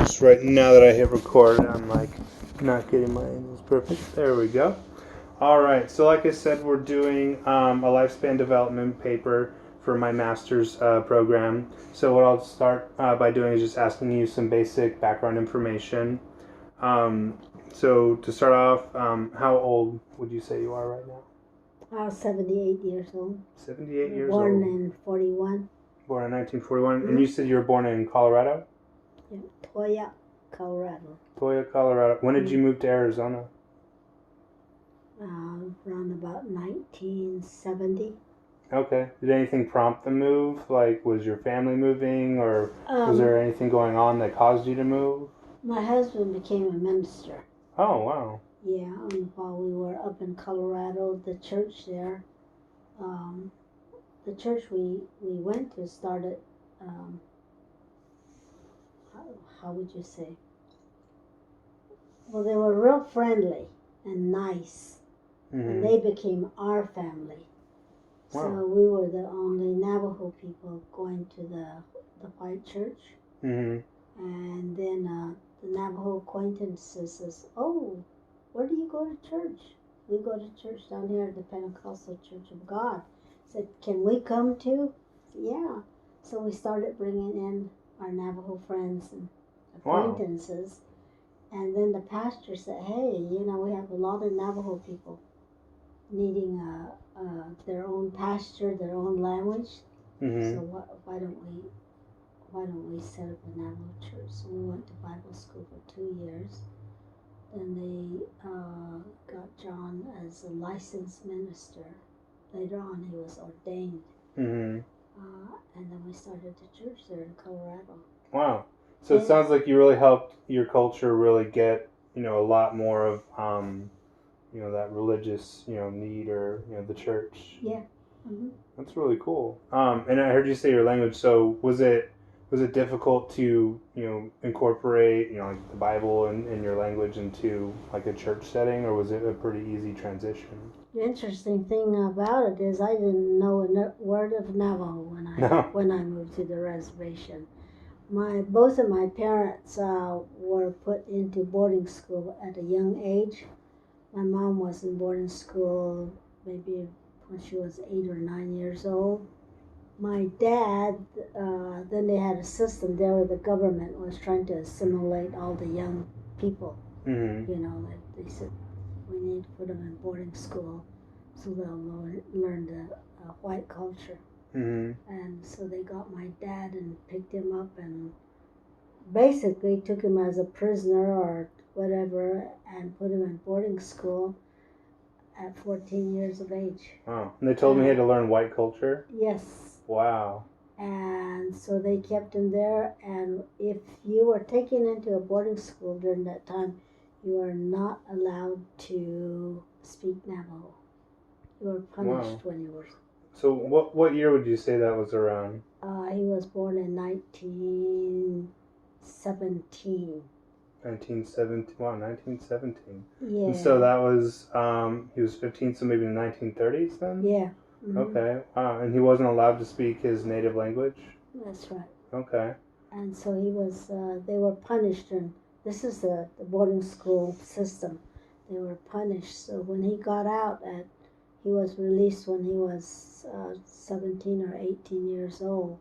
just right now that I hit record, I'm like not getting my angles perfect. There we go. All right. So like I said, we're doing a lifespan development paper for my master's program. So what I'll start by doing is just asking you some basic background information. So to start off, how old would you say you are right now? 78 years old. 78 years Born old. in 41. Born in 1941. And you said you were born in Colorado? Yeah, Toya, Colorado. Toya, Colorado. When did you move to Arizona? Around about 1970. Okay. Did anything prompt the move? Like, was your family moving, or was there anything going on that caused you to move? My husband became a minister. Oh, wow. Yeah, while we were up in Colorado, the church there, the church we went to started, how would you say? Well, they were real friendly and nice, and they became our family. Wow. So we were the only Navajo people going to the white church. And then the Navajo acquaintances says, "Oh, where do you go to church?" "We go to church down here at the Pentecostal Church of God." I said, "Can we come too?" Said, "Yeah." So we started bringing in our Navajo friends and acquaintances. Wow. And then the pastor said, "Hey, we have a lot of Navajo people needing their own pasture, their own language. So why don't we set up a Navajo church?" So we went to Bible school for 2 years. Then they got John as a licensed minister. Later on, he was ordained. And then we started the church there in Colorado. Wow. So it sounds like you really helped your culture really get, a lot more of, that religious, need, or, the church. Yeah. That's really cool. And I heard you say your language. So was it difficult to incorporate like the Bible and your language into like a church setting, or was it a pretty easy transition? The interesting thing about it is I didn't know a word of Navajo when I moved to the reservation. Both of my parents were put into boarding school at a young age. My mom was in boarding school maybe when she was 8 or 9 years old. My dad, then they had a system there where the government was trying to assimilate all the young people. They said we need to put them in boarding school so they'll learn the white culture. And so they got my dad and picked him up and basically took him as a prisoner or whatever and put him in boarding school at 14 years of age. Wow. And they told me he had to learn white culture? Yes. Wow. And so they kept him there, and if you were taken into a boarding school during that time, you are not allowed to speak Navajo. You were punished when you were... So what year would you say that was around? He was born in 1917. 1917. Wow, 1917. Yeah. And so that was, he was 15, so maybe the 1930s then? Yeah. Okay. Wow. And he wasn't allowed to speak his native language? That's right. Okay. And so he was, they were punished, and this is the boarding school system. They were punished. So when he got out, he was released when he was 17 or 18 years old,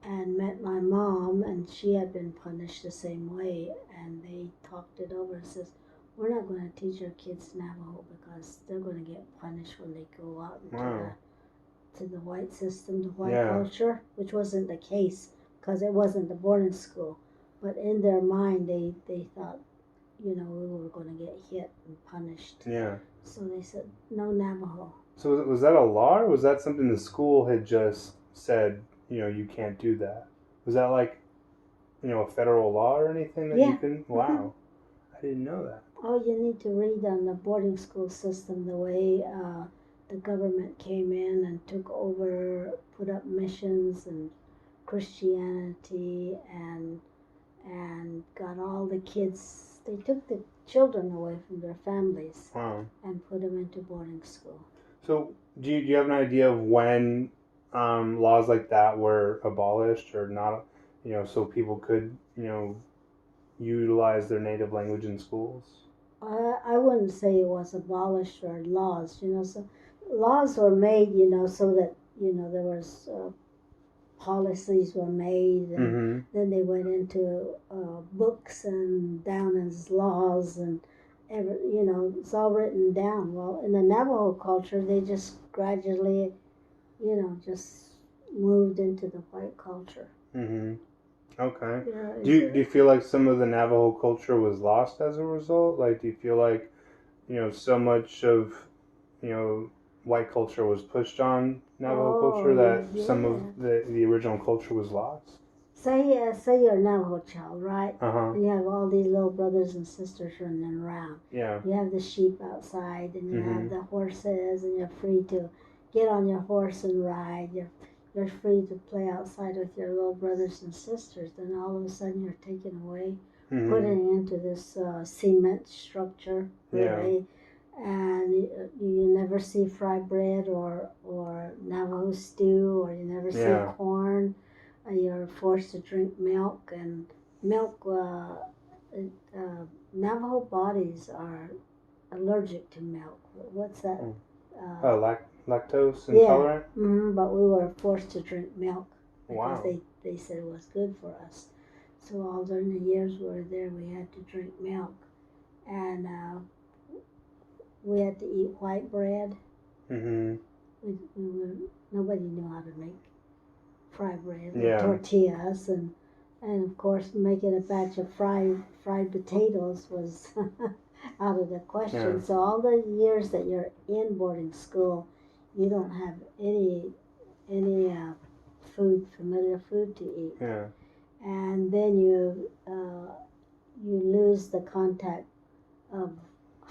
and met my mom, and she had been punished the same way, and they talked it over and says, "We're not going to teach our kids Navajo because they're going to get punished when they go out into the white system, the white culture," which wasn't the case because it wasn't the boarding school. But in their mind, they thought, we were going to get hit and punished. Yeah. So they said, "No Navajo." So was that a law, or was that something the school had just said, you can't do that? Was that like, a federal law or anything that you couldn't? Wow. I didn't know that. Oh, you need to read on the boarding school system, the way the government came in and took over, put up missions and Christianity, and got all the kids. They took the children away from their families. Wow. And put them into boarding school. So do you have an idea of when laws like that were abolished or not? So people could utilize their native language in schools? I wouldn't say it was abolished or laws, so laws were made, so that, there was policies were made, and Mm-hmm. then they went into books and down as laws, and it's all written down. Well, in the Navajo culture, they just gradually, just moved into the white culture. Mm-hmm. Okay. Yeah, Do you feel like some of the Navajo culture was lost as a result? Like, do you feel like, so much of, white culture was pushed on Navajo culture that some of the original culture was lost? Say you're a Navajo child, right? Uh-huh. And you have all these little brothers and sisters running around. Yeah. You have the sheep outside, and you have Mm-hmm. the horses, and you're free to get on your horse and ride. You're free to play outside with your little brothers and sisters. Then all of a sudden you're taken away, Mm-hmm. putting into this cement structure, really. And you never see fried bread or Navajo stew, or you never see corn. You're forced to drink milk, and milk. Navajo bodies are allergic to milk. What's that? Lactose intolerant? Yeah. But we were forced to drink milk because Wow. they said it was good for us. So all during the years we were there, we had to drink milk, and we had to eat white bread. Mm-hmm. Nobody knew how to make fried bread, tortillas, and of course making a batch of fried potatoes was out of the question. So all the years that you're in boarding school, you don't have any familiar food to eat. Yeah. And then you lose the contact of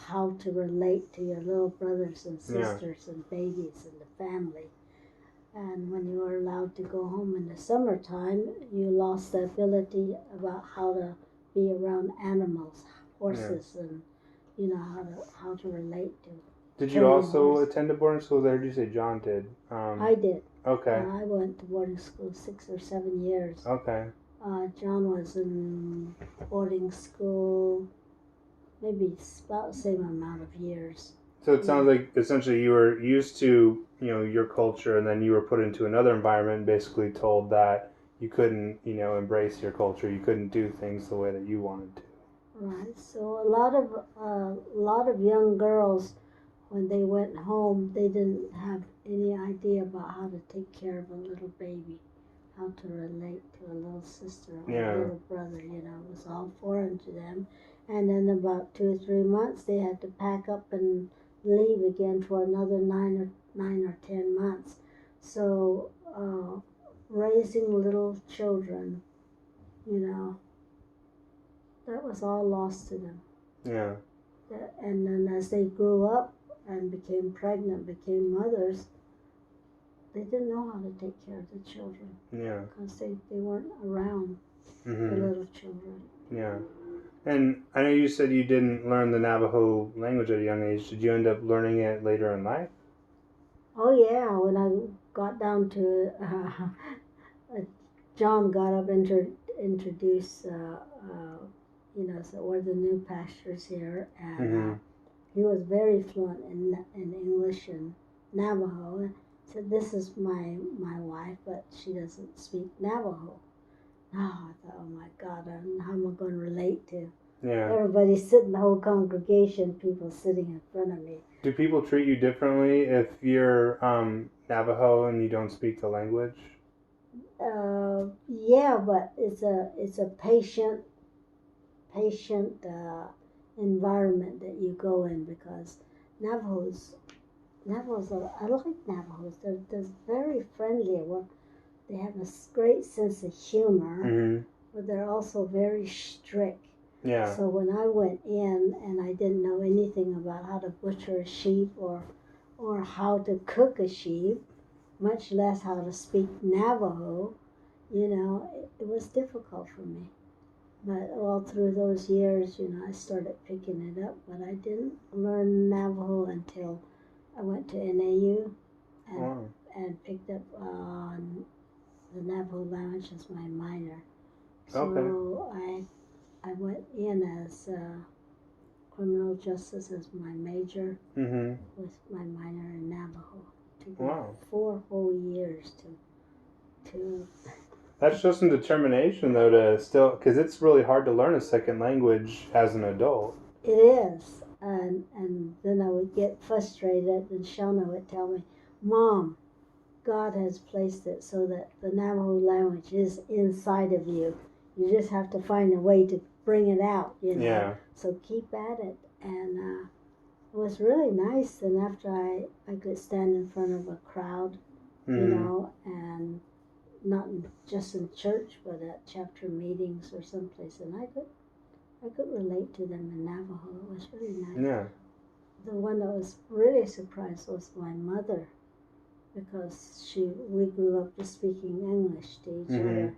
how to relate to your little brothers and sisters and babies and the family. And when you were allowed to go home in the summertime, you lost the ability about how to be around animals, horses, and how to relate to. Did you also attend a boarding school there? Did you say John did? I did. Okay. I went to boarding school 6 or 7 years. Okay. John was in boarding school maybe about the same amount of years. So it sounds like essentially you were used to, your culture, and then you were put into another environment and basically told that you couldn't, embrace your culture. You couldn't do things the way that you wanted to. Right. So a lot of young girls, when they went home, they didn't have any idea about how to take care of a little baby, how to relate to a little sister or a little brother. It was all foreign to them. And in about 2 or 3 months, they had to pack up and leave again for another 9 or 10 months. So raising little children, that was all lost to them. Yeah. And then as they grew up and became pregnant, became mothers, they didn't know how to take care of the children. Yeah. Because they weren't around the little children. Yeah. And I know you said you didn't learn the Navajo language at a young age. Did you end up learning it later in life? Oh yeah, when I got down to John got up and introduced, so we're the new pastors here, and he was very fluent in English and Navajo. Said, "This is my wife, but she doesn't speak Navajo." Oh, I thought, oh my God, how am I going to relate to everybody sitting, the whole congregation, people sitting in front of me. Do people treat you differently if you're Navajo and you don't speak the language? Yeah, but it's a patient environment that you go in, because Navajos, I like Navajos. They're very friendly. They have a great sense of humor, but they're also very strict. Yeah. So when I went in and I didn't know anything about how to butcher a sheep or how to cook a sheep, much less how to speak Navajo, it was difficult for me. But all through those years, I started picking it up. But I didn't learn Navajo until I went to NAU and picked up the Navajo language as my minor. So I went in as criminal justice as my major, with my minor in Navajo. To Wow. 4 whole years to. That shows some determination, though, to still, because it's really hard to learn a second language as an adult. It is, and then I would get frustrated, and Shauna would tell me, "Mom, God has placed it so that the Navajo language is inside of you. You just have to find a way to bring it out, you know. Yeah. So keep at it." And it was really nice. And after I could stand in front of a crowd, you know, and not just in church, but at chapter meetings or someplace, and I could relate to them in Navajo. It was really nice. Yeah. The one that was really surprised was my mother, because we grew up just speaking English to each other.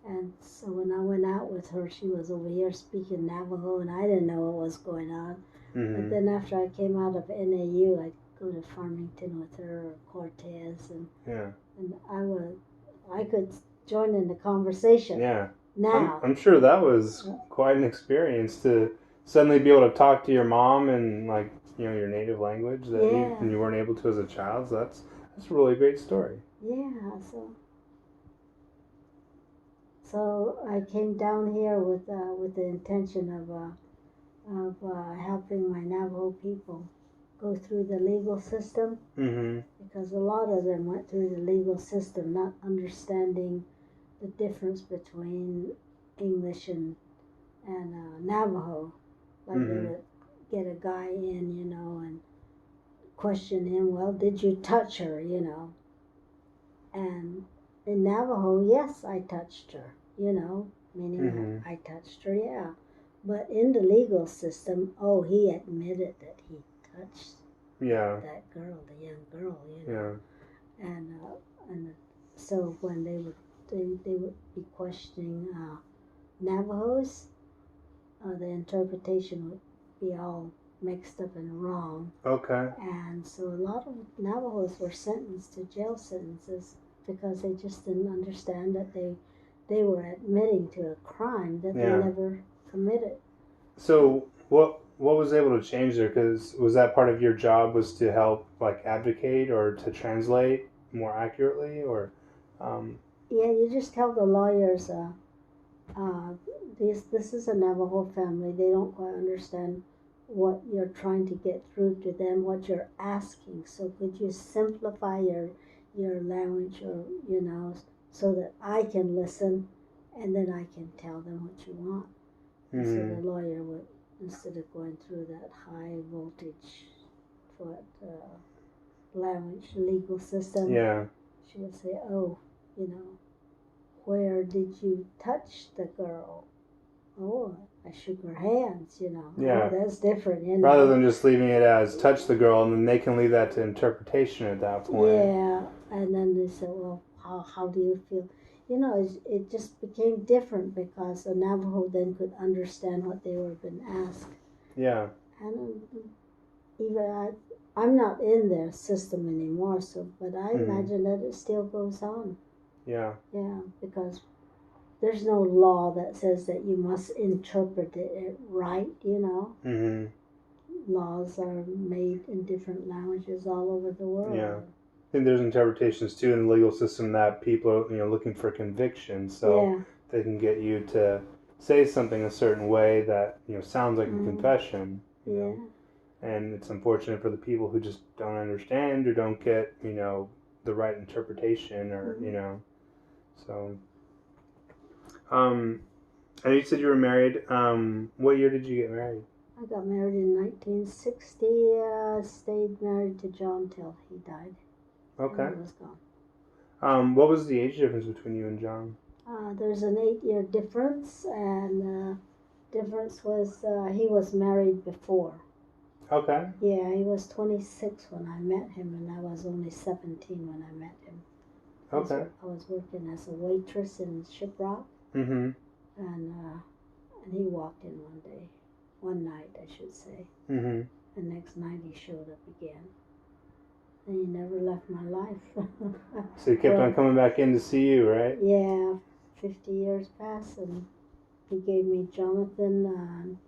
And so when I went out with her, she was over here speaking Navajo, and I didn't know what was going on. But then after I came out of NAU, I'd go to Farmington with her, or Cortez, and I could join in the conversation. Yeah. Now. I'm sure that was quite an experience to suddenly be able to talk to your mom in, like, you know, your native language that you weren't able to as a child. So that's a really great story. Yeah. So I came down here with the intention of helping my Navajo people go through the legal system, because a lot of them went through the legal system not understanding the difference between English and Navajo. Like they would get a guy in, you know, and question him, "Well, did you touch her?" You know. And in Navajo, "Yes, I touched her," you know, meaning I touched her, yeah. But in the legal system, he admitted that he touched that girl, the young girl, you know. Yeah. And so when they would be questioning Navajos, the interpretation would be all mixed up and wrong. Okay. And so a lot of Navajos were sentenced to jail sentences because they just didn't understand that they were admitting to a crime that they never committed. So what was able to change there? Because was that part of your job, was to help, like, advocate or to translate more accurately, or? Yeah, you just tell the lawyers, this is a Navajo family. They don't quite understand what you're trying to get through to them, what you're asking. So could you simplify your language, or, you know, so that I can listen, and then I can tell them what you want. And so the lawyer would, instead of going through that high voltage for language legal system, she would say, "Oh, you know, where did you touch the girl?" "Oh, I shook her hands," you know. Yeah. "Oh, that's different," you know. Rather than just leaving it as touch the girl, and then they can leave that to interpretation at that point. Yeah, and then they said, "Well, how do you feel?" You know, it just became different because the Navajo then could understand what they were being asked. Yeah. And even I'm not in their system anymore, but I imagine that it still goes on. Yeah. Yeah, because there's no law that says that you must interpret it right, you know. Laws are made in different languages all over the world. Yeah. I think there's interpretations too in the legal system that people are, you know, looking for conviction, so they can get you to say something a certain way that, you know, sounds like a confession. You know? And it's unfortunate for the people who just don't understand or don't get, you know, the right interpretation, or you know. So, and you said you were married. What year did you get married? I got married in 1960. Stayed married to John till he died. Okay. And he was gone. What was the age difference between you and John? There's an 8-year difference, and difference was he was married before. Okay. Yeah, he was 26 when I met him, and I was only 17 when I met him. Okay. I was working as a waitress in Shiprock. And he walked in one night, I should say. The next night he showed up again. And he never left my life. So he kept on coming back in to see you, right? Yeah, 50 years passed, and He gave me Jonathan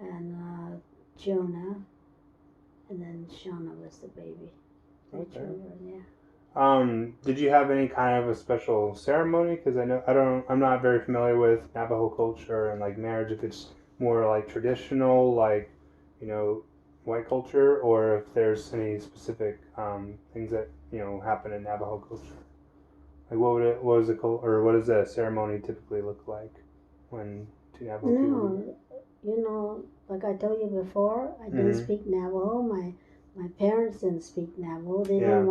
and Jonah, and then Shauna was the baby. The Okay. children, yeah. Did you have any kind of a special ceremony? Because I'm not very familiar with Navajo culture and like marriage. If it's more like traditional, like, you know, white culture, or if there's any specific things that happen in Navajo culture. Like, what does a ceremony typically look like when two Navajo people do No, like I told you before, I didn't Mhm. speak Navajo. My parents didn't speak Navajo. They Yeah.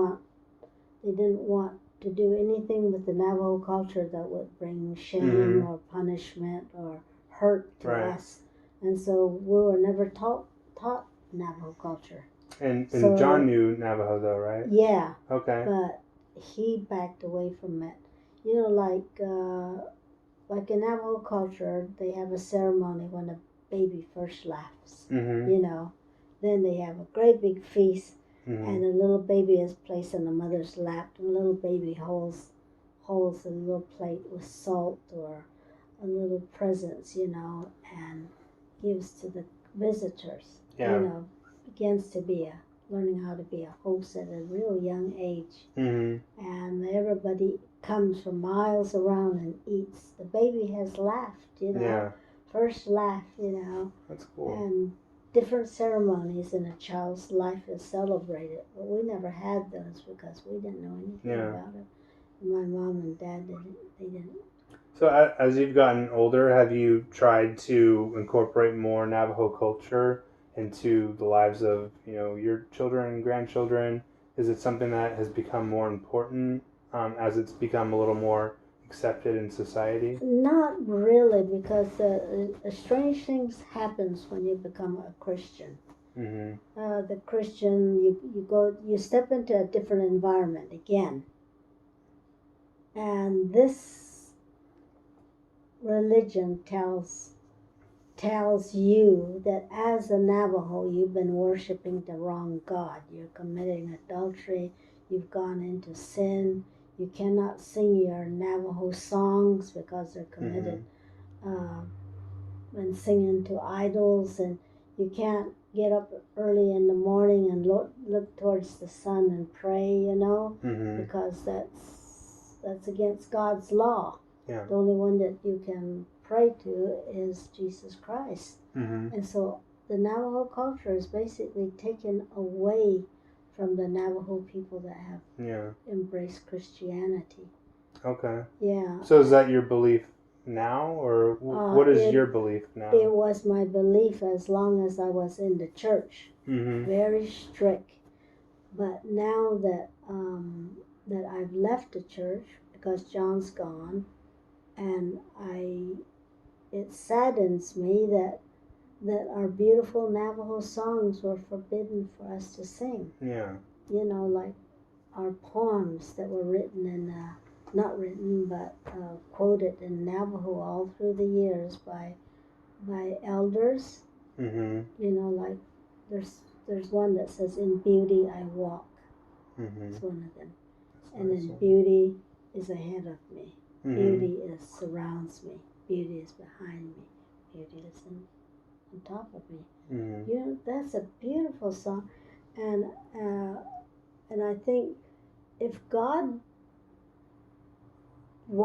didn't want to do anything with the Navajo culture that would bring shame Mhm. or punishment or hurt to Right. us. And so we were never taught Navajo culture. And So John knew Navajo though, right? yeah, Okay. but he backed away from it. Like in Navajo culture, they have a ceremony when a baby first laughs. Mhm. Then they have a great big feast, Mhm. and a little baby is placed on the mother's lap, and the little baby holds a little plate with salt or a little presents, and gives to the visitors. Yeah. Begins to be learning how to be a host at a real young age. Mhm. And everybody comes from miles around and eats. The baby has laughed, Yeah. first laugh, That's cool. and different ceremonies in a child's life is celebrated. But we never had those because we didn't know anything Yeah. about it. My mom and dad didn't. So as you've gotten older, have you tried to incorporate more Navajo culture into the lives of your children and grandchildren? Is it something that has become more important as it's become a little more accepted in society? Not really, because strange things happens when you become a Christian. Mhm. The Christian, you step into a different environment again, and this religion tells you that as a Navajo, you've been worshiping the wrong God. You're committing adultery. You've gone into sin. You cannot sing your Navajo songs because they're committed and singing to idols, and you can't get up early in the morning and look towards the sun and pray, Mhm. because that's against God's law. Yeah. The only one that you can pray to is Jesus Christ. Mhm. And so the Navajo culture is basically taken away from the Navajo people that have embraced Christianity. Okay. Yeah. So is that your belief now, or what is your belief now? It was my belief as long as I was in the church. Mhm. Very strict. But now that I've left the church because John's gone, and it saddens me that our beautiful Navajo songs were forbidden for us to sing. Yeah. Like our poems that were written not written, but quoted in Navajo all through the years by elders. Mhm. Like there's one that says, "In beauty I walk." Mhm. It's one of them. That's And nice. then beauty is ahead of me. Mhm. Beauty surrounds me. Beauty is behind me. Beauty is on top of me. Mhm. That's a beautiful song, and I think if God